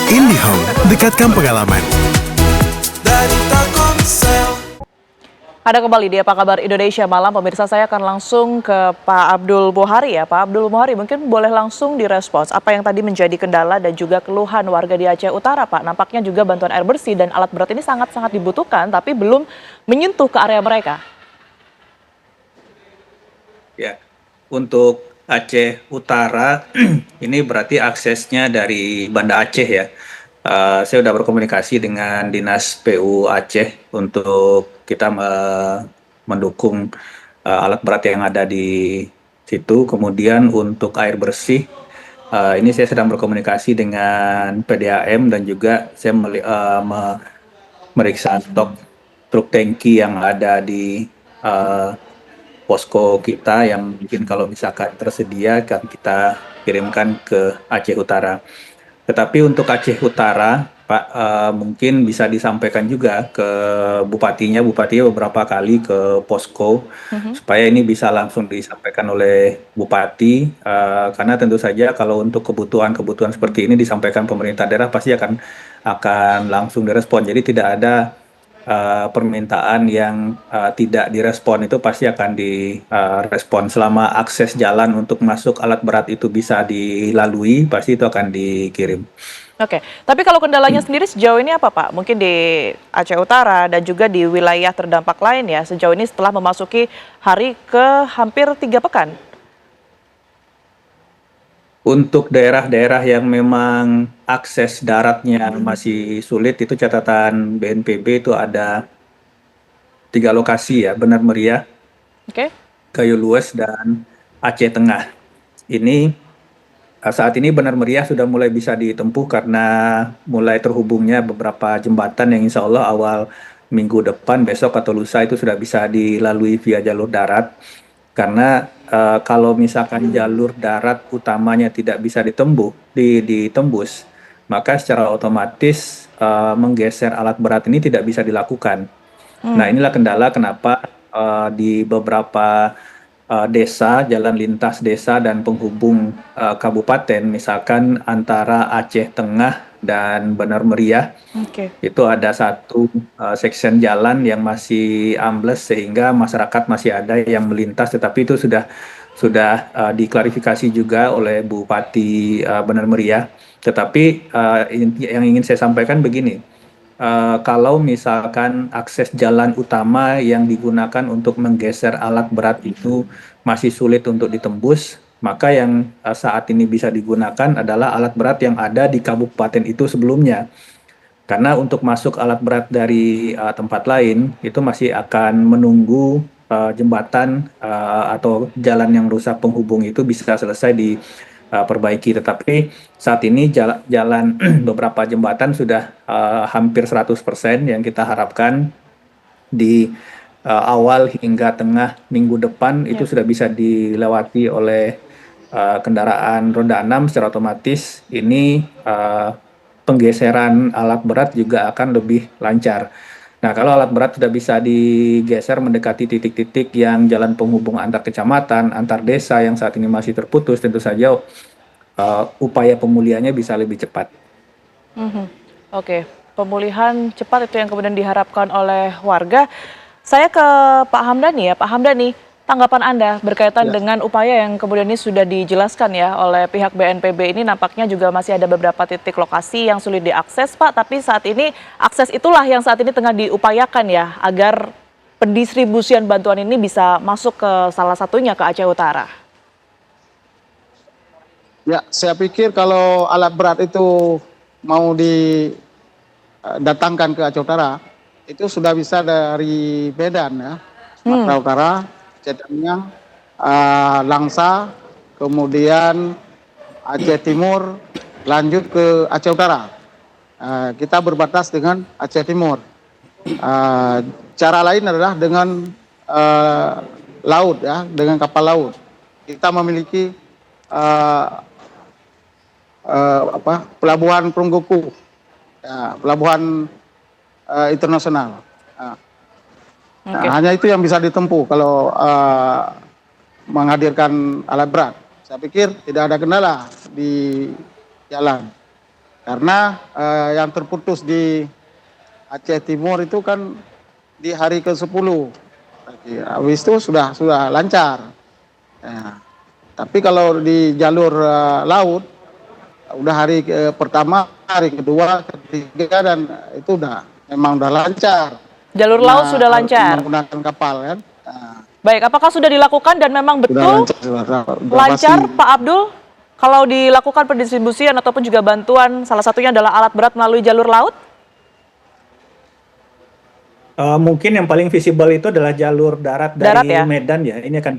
IndiHome, dekatkan pengalaman. Ada kembali di Apa Kabar Indonesia Malam, pemirsa. Saya akan langsung ke Pak Abdul Muhari ya. Pak Abdul Muhari, mungkin boleh langsung direspons apa yang tadi menjadi kendala dan juga keluhan warga di Aceh Utara, Pak. Nampaknya juga bantuan air bersih dan alat berat ini sangat-sangat dibutuhkan, tapi belum menyentuh ke area mereka. Ya, untuk Aceh Utara ini berarti aksesnya dari Banda Aceh ya. Saya sudah berkomunikasi dengan Dinas PU Aceh untuk kita mendukung alat berat yang ada di situ. Kemudian untuk air bersih, ini saya sedang berkomunikasi dengan PDAM dan juga saya meriksa stok truk tangki yang ada di eh, posko kita yang mungkin kalau misalkan tersedia akan kita kirimkan ke Aceh Utara. Tetapi untuk Aceh Utara, Pak, mungkin bisa disampaikan juga ke bupatinya beberapa kali ke posko supaya ini bisa langsung disampaikan oleh bupati, karena tentu saja kalau untuk kebutuhan-kebutuhan seperti ini disampaikan pemerintah daerah pasti akan langsung direspon. Jadi tidak ada permintaan yang tidak direspon, itu pasti akan direspon. Selama akses jalan untuk masuk alat berat itu bisa dilalui, pasti itu akan dikirim. Oke, tapi kalau kendalanya sendiri sejauh ini apa, Pak? Mungkin di Aceh Utara dan juga di wilayah terdampak lain ya, sejauh ini setelah memasuki hari ke hampir 3 pekan. Untuk daerah-daerah yang memang akses daratnya masih sulit, itu catatan BNPB itu ada 3 lokasi ya, Benar Meriah, Oke? Gayo Lues, dan Aceh Tengah. Ini saat ini Benar Meriah sudah mulai bisa ditempuh karena mulai terhubungnya beberapa jembatan yang insya Allah awal minggu depan, besok atau lusa itu sudah bisa dilalui via jalur darat. Karena kalau misalkan jalur darat utamanya tidak bisa ditembus, maka secara otomatis menggeser alat berat ini tidak bisa dilakukan. Nah, inilah kendala kenapa di beberapa desa, jalan lintas desa dan penghubung kabupaten, misalkan antara Aceh Tengah dan Benar Meriah, Oke. itu ada satu section jalan yang masih ambles sehingga masyarakat masih ada yang melintas, tetapi itu sudah diklarifikasi juga oleh Bupati Benar Meriah. Tetapi yang ingin saya sampaikan begini, kalau misalkan akses jalan utama yang digunakan untuk menggeser alat berat itu masih sulit untuk ditembus, maka yang saat ini bisa digunakan adalah alat berat yang ada di kabupaten itu sebelumnya. Karena untuk masuk alat berat dari tempat lain itu masih akan menunggu jembatan atau jalan yang rusak penghubung itu bisa selesai diperbaiki. Tetapi saat ini jalan beberapa jembatan sudah hampir 100% yang kita harapkan di awal hingga tengah minggu depan itu sudah bisa dilewati oleh kendaraan roda 6 secara otomatis. Ini penggeseran alat berat juga akan lebih lancar. Nah, kalau alat berat sudah bisa digeser mendekati titik-titik yang jalan penghubung antar kecamatan, antar desa yang saat ini masih terputus, tentu saja upaya pemulihannya bisa lebih cepat. Oke, pemulihan cepat itu yang kemudian diharapkan oleh warga. Saya ke Pak Hamdani ya. Pak Hamdani, tanggapan Anda berkaitan dengan upaya yang kemudian ini sudah dijelaskan ya oleh pihak BNPB ini, nampaknya juga masih ada beberapa titik lokasi yang sulit diakses, Pak. Tapi saat ini akses itulah yang saat ini tengah diupayakan ya, agar pendistribusian bantuan ini bisa masuk ke salah satunya ke Aceh Utara. Ya, saya pikir kalau alat berat itu mau didatangkan ke Aceh Utara, itu sudah bisa dari Medan ya, Sumatera Utara, Aceh Tengah, Langsa, kemudian Aceh Timur, lanjut ke Aceh Utara. Kita berbatas dengan Aceh Timur. Cara lain adalah dengan laut ya, dengan kapal laut. Kita memiliki pelabuhan Perungguku, ya, pelabuhan internasional. Hanya itu yang bisa ditempuh kalau menghadirkan alat berat. Saya pikir tidak ada kendala di jalan. Karena yang terputus di Aceh Timur itu kan di hari ke-10. Habis itu sudah lancar. Ya. Tapi kalau di jalur laut udah hari pertama, hari kedua, ketiga dan itu memang udah lancar. Jalur laut sudah lancar. Menggunakan kapal kan. Nah, Baik, apakah sudah dilakukan dan memang betul lancar, Pak Abdul? Kalau dilakukan pendistribusian ataupun juga bantuan, salah satunya adalah alat berat melalui jalur laut? Mungkin yang paling visible itu adalah jalur darat dari ya? Medan ya. Ini akan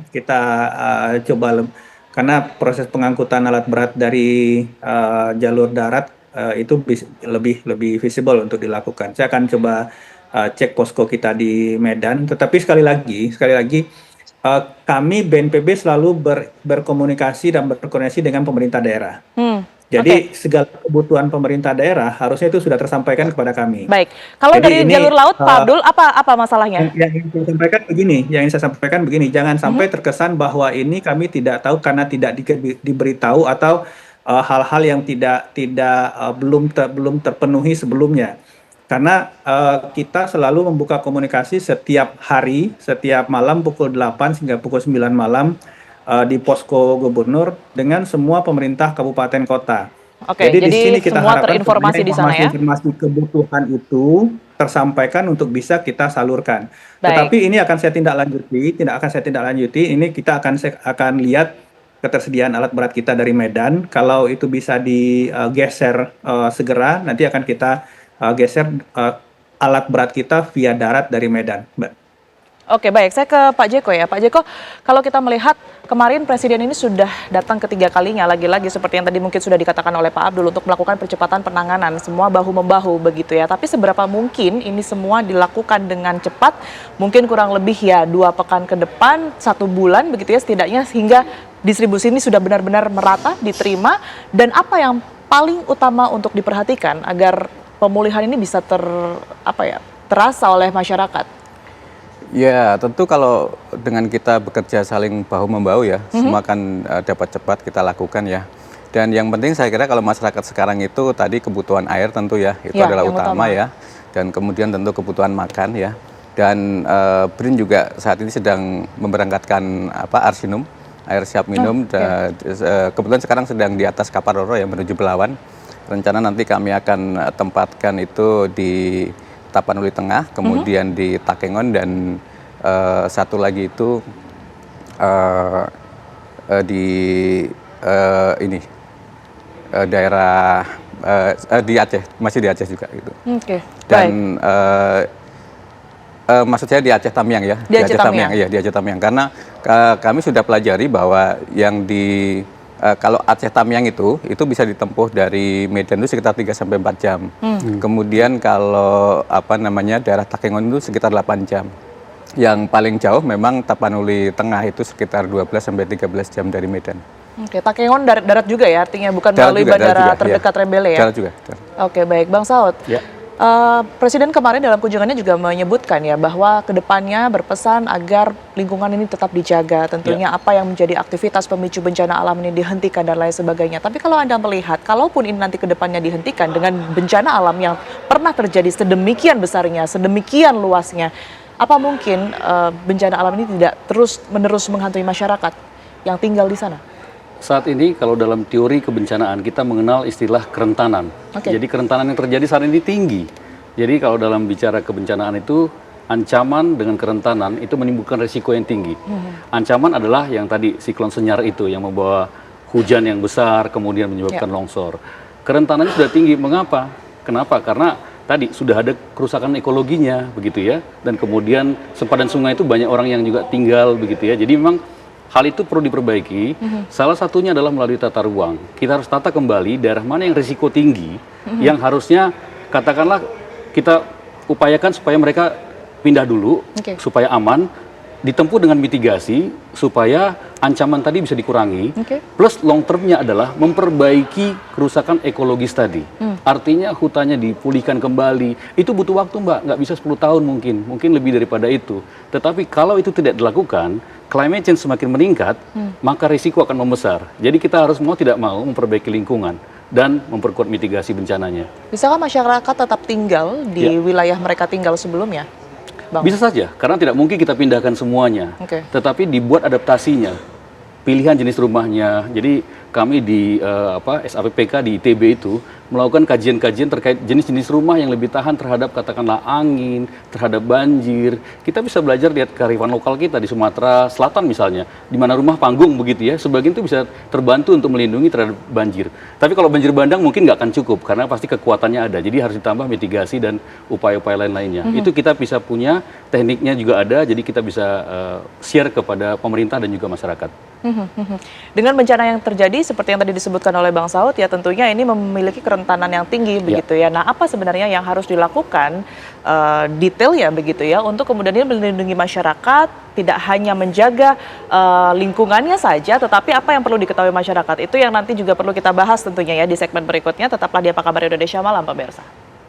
kita coba karena proses pengangkutan alat berat dari jalur darat itu lebih visible untuk dilakukan. Saya akan coba cek posko kita di Medan. Tetapi sekali lagi kami BNPB selalu berkomunikasi dan berkoordinasi dengan pemerintah daerah. Jadi segala kebutuhan pemerintah daerah harusnya itu sudah tersampaikan kepada kami. Baik, kalau Jadi dari jalur laut, Pak Abdul, apa masalahnya? Yang saya sampaikan begini, jangan sampai terkesan bahwa ini kami tidak tahu karena tidak diberitahu atau hal-hal yang belum terpenuhi sebelumnya. Karena kita selalu membuka komunikasi setiap hari, setiap malam pukul 8 hingga pukul 9 malam. Di posko gubernur dengan semua pemerintah kabupaten kota. Oke, jadi di sini kita semua harapkan terinformasi di sana ya. Informasi kebutuhan itu tersampaikan untuk bisa kita salurkan. Baik. Tetapi ini akan saya tindak lanjuti. Ini kita akan lihat ketersediaan alat berat kita dari Medan. Kalau itu bisa digeser segera, nanti akan kita geser alat berat kita via darat dari Medan, Mbak. Oke, baik. Saya ke Pak Jeko ya. Pak Jeko, kalau kita melihat kemarin Presiden ini sudah datang ketiga kalinya, lagi-lagi seperti yang tadi mungkin sudah dikatakan oleh Pak Abdul untuk melakukan percepatan penanganan, semua bahu-membahu begitu ya. Tapi seberapa mungkin ini semua dilakukan dengan cepat, mungkin kurang lebih ya 2 pekan ke depan, 1 bulan begitu ya setidaknya, sehingga distribusi ini sudah benar-benar merata, diterima, dan apa yang paling utama untuk diperhatikan agar pemulihan ini bisa terasa oleh masyarakat? Ya, tentu kalau dengan kita bekerja saling bahu-membahu ya, semua akan dapat cepat kita lakukan ya. Dan yang penting saya kira kalau masyarakat sekarang itu tadi kebutuhan air tentu ya, itu adalah utama ya. Dan kemudian tentu kebutuhan makan ya. Dan BRIN juga saat ini sedang memberangkatkan Arsinum, air siap minum. Kebetulan sekarang sedang di atas kapal Roro yang menuju Belawan. Rencana nanti kami akan tempatkan itu di Tapanuli Tengah, kemudian di Takengon, dan satu lagi itu di daerah di Aceh, masih di Aceh juga gitu. Oke, dan maksud saya di Aceh Tamiang ya, di Aceh Tamiang. Iya, di Aceh Tamiang, karena kami sudah pelajari bahwa yang kalau Aceh Tamiang itu bisa ditempuh dari Medan itu sekitar 3-4 jam. Kemudian kalau daerah Takengon itu sekitar 8 jam. Yang paling jauh memang Tapanuli Tengah itu sekitar 12-13 jam dari Medan. Oke, Takengon darat juga ya, artinya bukan melalui bandara terdekat Rembele ya? Darat juga. Oke, baik. Bang Saud. Ya. Presiden kemarin dalam kunjungannya juga menyebutkan ya bahwa kedepannya berpesan agar lingkungan ini tetap dijaga. Tentunya apa yang menjadi aktivitas pemicu bencana alam ini dihentikan dan lain sebagainya. Tapi kalau Anda melihat, kalaupun ini nanti kedepannya dihentikan dengan bencana alam yang pernah terjadi sedemikian besarnya, sedemikian luasnya, apa mungkin bencana alam ini tidak terus-menerus menghantui masyarakat yang tinggal di sana? Saat ini kalau dalam teori kebencanaan kita mengenal istilah kerentanan. Jadi kerentanan yang terjadi saat ini tinggi. Jadi kalau dalam bicara kebencanaan itu ancaman dengan kerentanan itu menimbulkan risiko yang tinggi. Ancaman adalah yang tadi siklon Senyar itu yang membawa hujan yang besar kemudian menyebabkan longsor. Kerentanannya sudah tinggi. Mengapa? Kenapa? Karena tadi sudah ada kerusakan ekologinya begitu ya. Dan kemudian sempadan sungai itu banyak orang yang juga tinggal begitu ya. Jadi memang hal itu perlu diperbaiki. Salah satunya adalah melalui tata ruang. Kita harus tata kembali daerah mana yang risiko tinggi, yang harusnya katakanlah kita upayakan supaya mereka pindah dulu, supaya aman, ditempuh dengan mitigasi, supaya ancaman tadi bisa dikurangi. Plus long termnya adalah memperbaiki kerusakan ekologis tadi. Artinya hutannya dipulihkan kembali. Itu butuh waktu, Mbak. Nggak bisa 10 tahun mungkin lebih daripada itu. Tetapi kalau itu tidak dilakukan, climate change semakin meningkat, maka risiko akan membesar. Jadi kita harus mau tidak mau memperbaiki lingkungan. dan memperkuat mitigasi bencananya. Bisakah masyarakat tetap tinggal di Ya. wilayah mereka tinggal sebelumnya, Bang? Bisa saja, karena tidak mungkin kita pindahkan semuanya, Oke. tetapi dibuat adaptasinya, pilihan jenis rumahnya. Jadi kami di SAPPK di ITB itu melakukan kajian-kajian terkait jenis-jenis rumah yang lebih tahan terhadap katakanlah angin, terhadap banjir. Kita bisa belajar lihat kearifan lokal kita di Sumatera Selatan misalnya, di mana rumah panggung begitu ya, sebagian itu bisa terbantu untuk melindungi terhadap banjir. Tapi kalau banjir bandang mungkin nggak akan cukup karena pasti kekuatannya ada. Jadi harus ditambah mitigasi dan upaya-upaya lain-lainnya. Itu kita bisa punya, tekniknya juga ada, jadi kita bisa share kepada pemerintah dan juga masyarakat. Dengan bencana yang terjadi seperti yang tadi disebutkan oleh Bang Saud ya tentunya ini memiliki kerentanan yang tinggi begitu ya. Nah, apa sebenarnya yang harus dilakukan detail ya begitu ya untuk kemudian ini melindungi masyarakat, tidak hanya menjaga lingkungannya saja tetapi apa yang perlu diketahui masyarakat itu yang nanti juga perlu kita bahas tentunya ya di segmen berikutnya. Tetaplah di Apa Kabar Indonesia Malam pemirsa.